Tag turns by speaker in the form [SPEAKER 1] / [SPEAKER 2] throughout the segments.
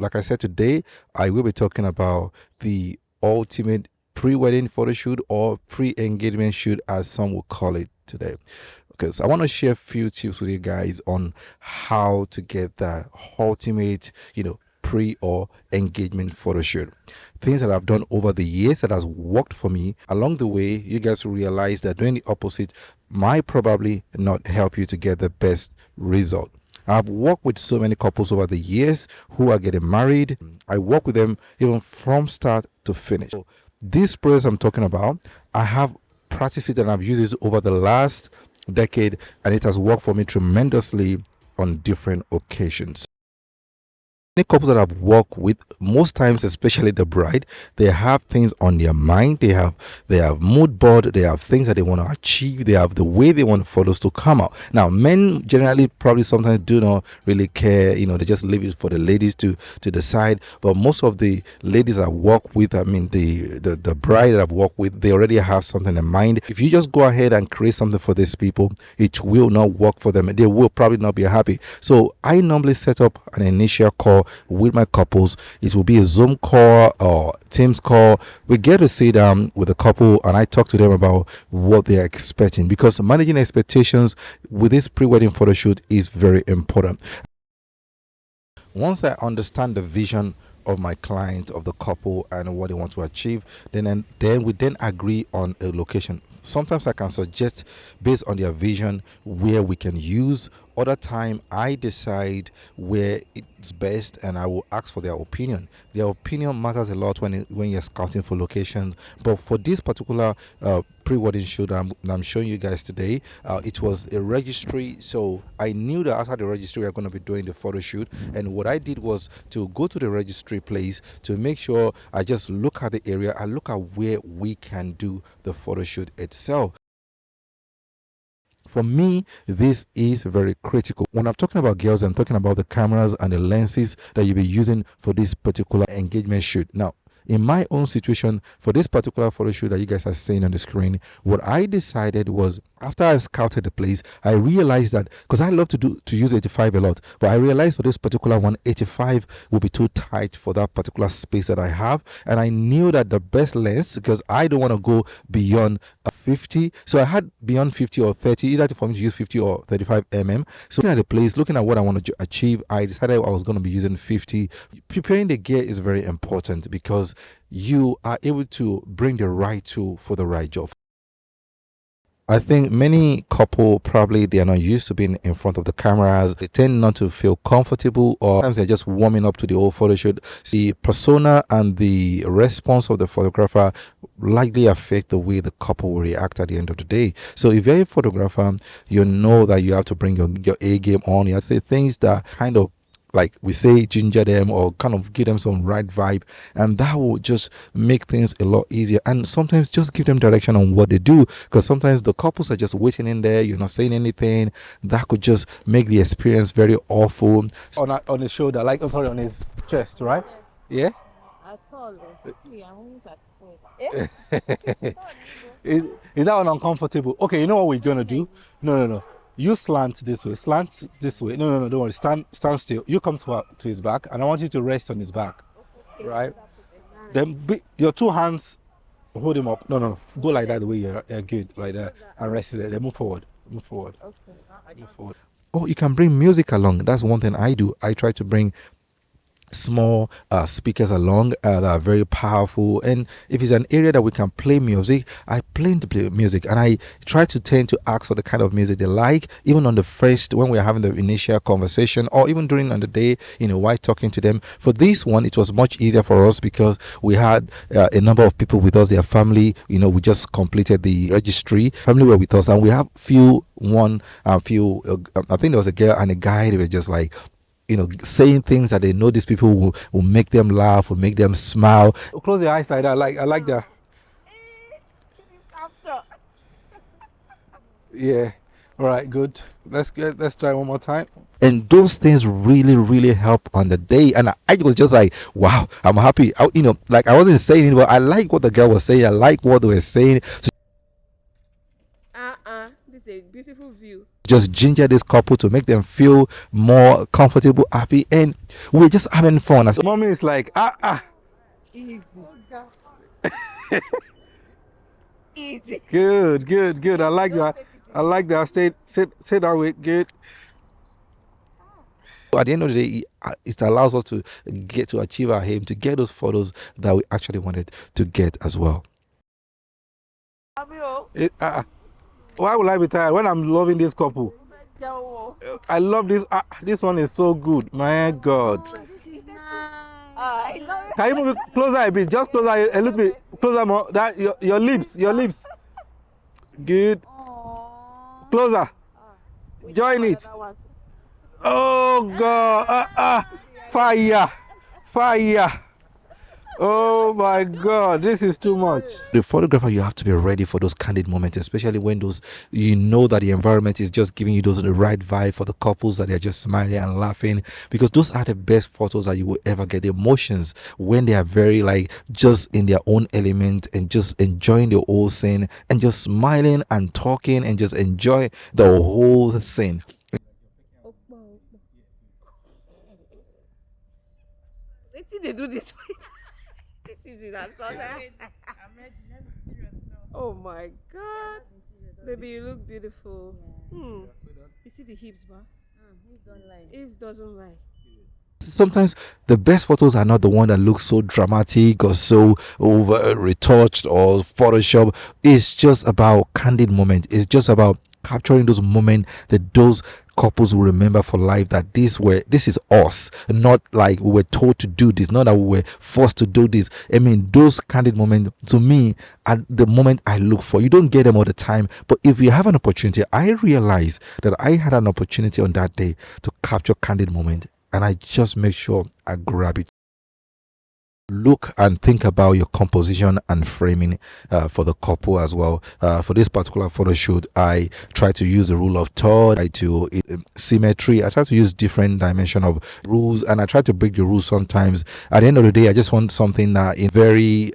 [SPEAKER 1] like I said, today I will be talking about the ultimate pre-wedding photo shoot or pre-engagement shoot, as some will call it today. Okay, so I want to share a few tips with you guys on how to get the ultimate, pre or engagement photo shoot. Things that I've done over the years that has worked for me. Along the way, you guys will realize that doing the opposite might probably not help you to get the best result. I've worked with so many couples over the years who are getting married. I work with them even from start to finish. So this process I'm talking about, I have practiced it and I've used it over the last decade, and it has worked for me tremendously on different occasions. Many couples that I've worked with, most times, especially the bride, they have things on their mind. They have mood board. They have things that they want to achieve. They have the way they want photos to come out. Now, men generally probably sometimes do not really care. They just leave it for the ladies to decide. But most of the ladies I work with, the bride that I've worked with, they already have something in mind. If you just go ahead and create something for these people, it will not work for them. They will probably not be happy. So I normally set up an initial call with my couples. It will be a Zoom call or Teams call. We get to sit down with the couple and I talk to them about what they're expecting, because managing expectations with this pre-wedding photo shoot is very important. Once I understand the vision of my client, of the couple, and what they want to achieve, then we agree on a location. Sometimes I can suggest, based on their vision, where we can use. Other time I decide where it's best, and I will ask for their opinion. Their opinion matters a lot when you're scouting for locations. But for this particular pre-wedding shoot I'm showing you guys today, it was a registry. So I knew that after the registry we are going to be doing the photo shoot, and what I did was to go to the registry place to make sure I just look at the area and look at where we can do the photo shoot itself. For me, this is very critical. When I'm talking about girls, I'm talking about the cameras and the lenses that you'll be using for this particular engagement shoot. Now, in my own situation, for this particular photo shoot that you guys are seeing on the screen, what I decided was, after I scouted the place, I realized that, because I love to use 85 a lot, but I realized for this particular one, 85 will be too tight for that particular space that I have. And I knew that the best lens, because I don't want to go beyond 50, so I had beyond 50 or 30, either for me to use 50 or 35 So looking at the place, looking at what I want to achieve, I decided I was going to be using 50. Preparing the gear is very important, because you are able to bring the right tool for the right job. I think many couple, probably they are not used to being in front of the cameras. They tend not to feel comfortable, or sometimes they're just warming up to the whole photo shoot. The persona and the response of the photographer likely affect the way the couple will react at the end of the day. So if you're a photographer, you know that you have to bring your A game on. You have to say things that kind of, like we say, ginger them, or kind of give them some right vibe, and that will just make things a lot easier. And sometimes just give them direction on what they do, because sometimes the couples are just waiting in there, you're not saying anything. That could just make the experience very awful. On his shoulder, like, I'm sorry, on his chest, right? Yeah.
[SPEAKER 2] At all. See, I'm almost at point.
[SPEAKER 1] Is that one uncomfortable? Okay, you know what we're gonna do? No. You slant this way. Slant this way. No. Don't worry. Stand still. You come to his back, and I want you to rest on his back, right? Then your two hands, hold him up. No. Go like that, the way you're good, like that, and rest there. Then move forward. Move forward. Move forward. Oh, you can bring music along. That's one thing I do. I try to bring small speakers along that are very powerful, and if it's an area that we can play music, I plan to play music, and I try to tend to ask for the kind of music they like, even on the first, when we're having the initial conversation, or even during on the day, while talking to them. For this one, it was much easier for us because we had a number of people with us, their family. We just completed the registry, family were with us, and we have I think there was a girl and a guy. They were just like, saying things that they know these people will make them laugh, will make them smile. Close your eyes like that. I like that. Yeah. All right, good. Let's try one more time. And those things really, really help on the day. And I was just like, wow, I'm happy. I wasn't saying it, but I like what the girl was saying. I like what they were saying.
[SPEAKER 2] This is a beautiful view.
[SPEAKER 1] just ginger this couple to make them feel more comfortable, happy, and we're just having fun. As mommy is like,
[SPEAKER 2] Easy. Easy.
[SPEAKER 1] good, good, good. I like that. I like that. Stay that way. Good. At the end of the day, it allows us to get to achieve our aim, to get those photos that we actually wanted to get as well. Why would I be tired when I'm loving this couple? I love this. This one is so good. My God.
[SPEAKER 2] Oh, this is nice. I love it.
[SPEAKER 1] Can you move it closer a bit? Just closer a little bit. Closer more. That your lips. Your lips. Good.
[SPEAKER 2] Aww.
[SPEAKER 1] Closer. Join it. Oh God. Fire. Fire. Oh my God, this is too much. The photographer, you have to be ready for those candid moments, especially when those you know that the environment is just giving you those the right vibe for the couples, that they're just smiling and laughing, because those are the best photos that you will ever get. The emotions when they are very like just in their own element and just enjoying the whole scene and just smiling and talking and just enjoy the whole scene.
[SPEAKER 2] Wait till they do this. This is it. I saw that. Oh my God. Baby, you look beautiful. Hmm. You see the hips, ba? Hips doesn't lie.
[SPEAKER 1] Sometimes the best photos are not the one that look so dramatic or so over retouched or Photoshop. It's just about candid moment. It's just about capturing those moments that those couples will remember for life, that this is us, not like we were told to do this, not that we were forced to do this. I mean, those candid moments to me are the moment I look for. You don't get them all the time, but if you have an opportunity, I realize that I had an opportunity on that day to capture candid moment, and I just make sure I grab it. Look and think about your composition and framing for the couple as well. For this particular photo shoot, I try to use the rule of third, I to symmetry. I try to use different dimension of rules, and I try to break the rules sometimes. At the end of the day, I just want something that in very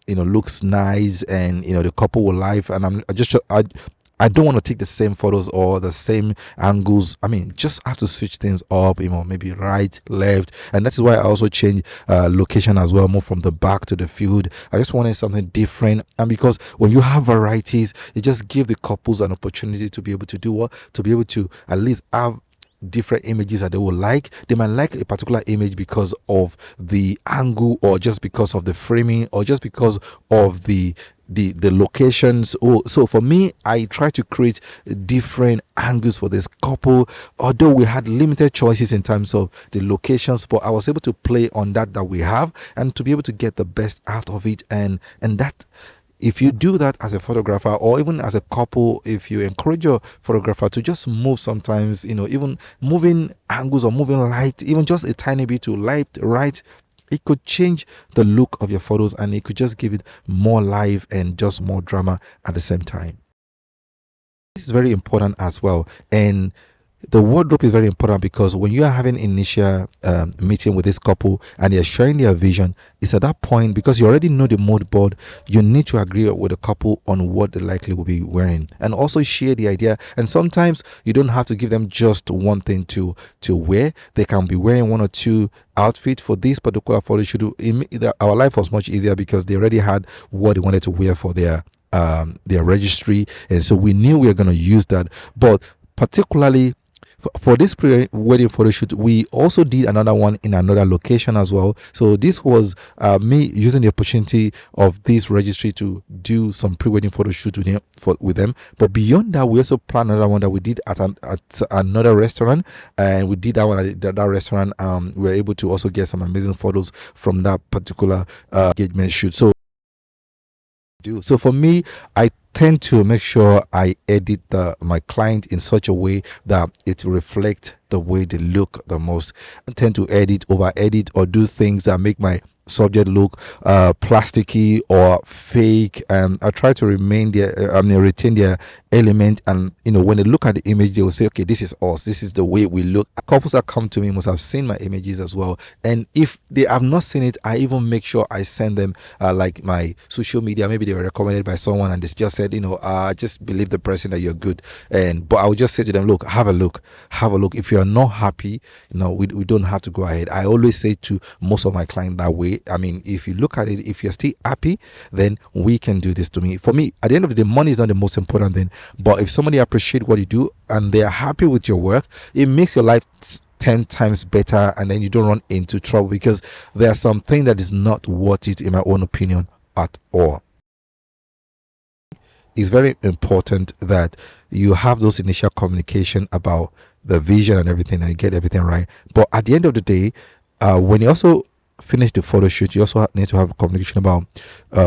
[SPEAKER 1] looks nice, and the couple will like. And I don't want to take the same photos or the same angles. I mean, just have to switch things up, maybe right, left. And that is why I also change location as well, move from the back to the field. I just wanted something different. And because when you have varieties, it just give the couples an opportunity to be able to do what? To be able to at least have different images that they will like. They might like a particular image because of the angle, or just because of the framing, or just because of the locations. So for me, I try to create different angles for this couple. Although we had limited choices in terms of the locations, but I was able to play on that we have, and to be able to get the best out of it. And that, if you do that as a photographer, or even as a couple, if you encourage your photographer to just move sometimes, even moving angles or moving light, even just a tiny bit to left, right, it could change the look of your photos, and it could just give it more life and just more drama at the same time. This is very important as well. And the wardrobe is very important, because when you are having initial meeting with this couple and they're sharing their vision, it's at that point, because you already know the mood board, you need to agree with the couple on what they likely will be wearing, and also share the idea. And sometimes you don't have to give them just one thing to wear. They can be wearing one or two outfits for this particular photo shoot. Our life was much easier because they already had what they wanted to wear for their registry, and so we knew we were going to use that. But particularly for this pre-wedding photo shoot, we also did another one in another location as well. So this was me using the opportunity of this registry to do some pre-wedding photo shoot with them. But beyond that, we also planned another one that we did at another restaurant, and we did that one at that restaurant. We were able to also get some amazing photos from that particular engagement shoot. So for me, I tend to make sure I edit my client in such a way that it reflects the way they look the most. I tend to over edit, or do things that make my subject look plasticky or fake. I try to retain their element, and when they look at the image they will say, okay, this is us, this is the way we look. Couples that come to me must have seen my images as well, and if they have not seen it, I even make sure I send them like my social media. Maybe they were recommended by someone and they just said, just believe the person that you're good. And but I would just say to them, look, have a look. If you're not happy, we don't have to go ahead. I always say to most of my clients that way. I mean, if you look at it, if you're still happy, then we can do this. To me, for me, at the end of the day, money is not the most important thing, but if somebody appreciates what you do and they're happy with your work, it makes your life 10 times better, and then you don't run into trouble, because there's something that is not worth it, in my own opinion, at all. It's very important that you have those initial communication about the vision and everything, and you get everything right. But at the end of the day, when you also finish the photo shoot, you also need to have communication about,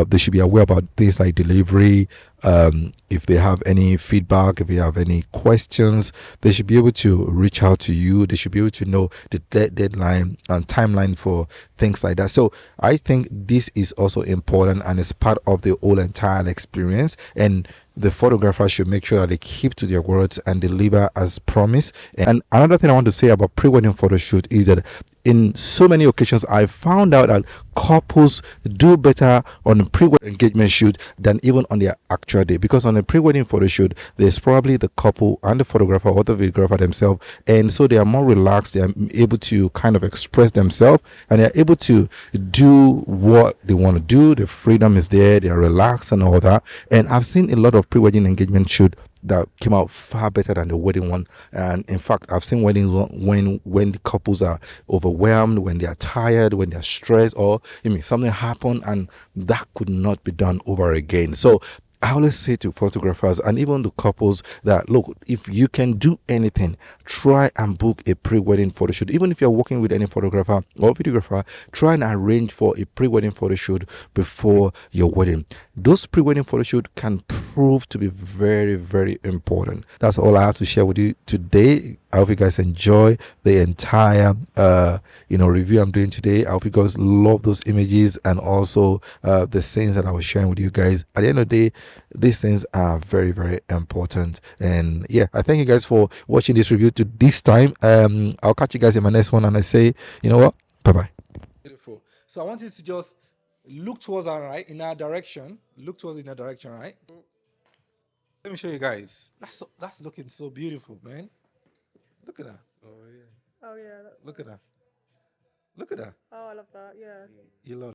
[SPEAKER 1] they should be aware about things like delivery. If they have any feedback, if you have any questions, they should be able to reach out to you. They should be able to know the deadline and timeline for things like that. So I think this is also important, and it's part of the whole entire experience. And the photographer should make sure that they keep to their words and deliver as promised. And another thing I want to say about pre-wedding photo shoot is that in so many occasions I found out that couples do better on a pre-wedding engagement shoot than even on their actual day, because on a pre-wedding photo shoot there's probably the couple and the photographer or the videographer themselves, and so they are more relaxed. They are able to kind of express themselves, and they are able to do what they want to do. The freedom is there, they are relaxed and all that. And I've seen a lot of pre-wedding engagement shoot that came out far better than the wedding one. And in fact, I've seen weddings when the couples are overwhelmed, when they are tired, when they are stressed, or something happened and that could not be done over again. So I always say to photographers and even the couples that, look, if you can do anything, try and book a pre-wedding photo shoot. Even if you're working with any photographer or videographer, try and arrange for a pre-wedding photo shoot before your wedding. Those pre-wedding photo shoot can prove to be very, very important. That's all I have to share with you today. I hope you guys enjoy the entire review I'm doing today. I hope you guys love those images and also the things that I was sharing with you guys. At the end of the day, these things are very, very important. And yeah, I thank you guys for watching this review to this time. I'll catch you guys in my next one, and I say, you know what? Bye bye. Beautiful. So I want you to just look towards our right, in our direction. Look towards in our direction, right? Let me show you guys. That's looking so beautiful, man. Look at that.
[SPEAKER 2] Oh yeah, that's
[SPEAKER 1] Look at
[SPEAKER 2] nice.
[SPEAKER 1] that. Look at that.
[SPEAKER 2] Oh, I love that. Yeah.
[SPEAKER 1] You love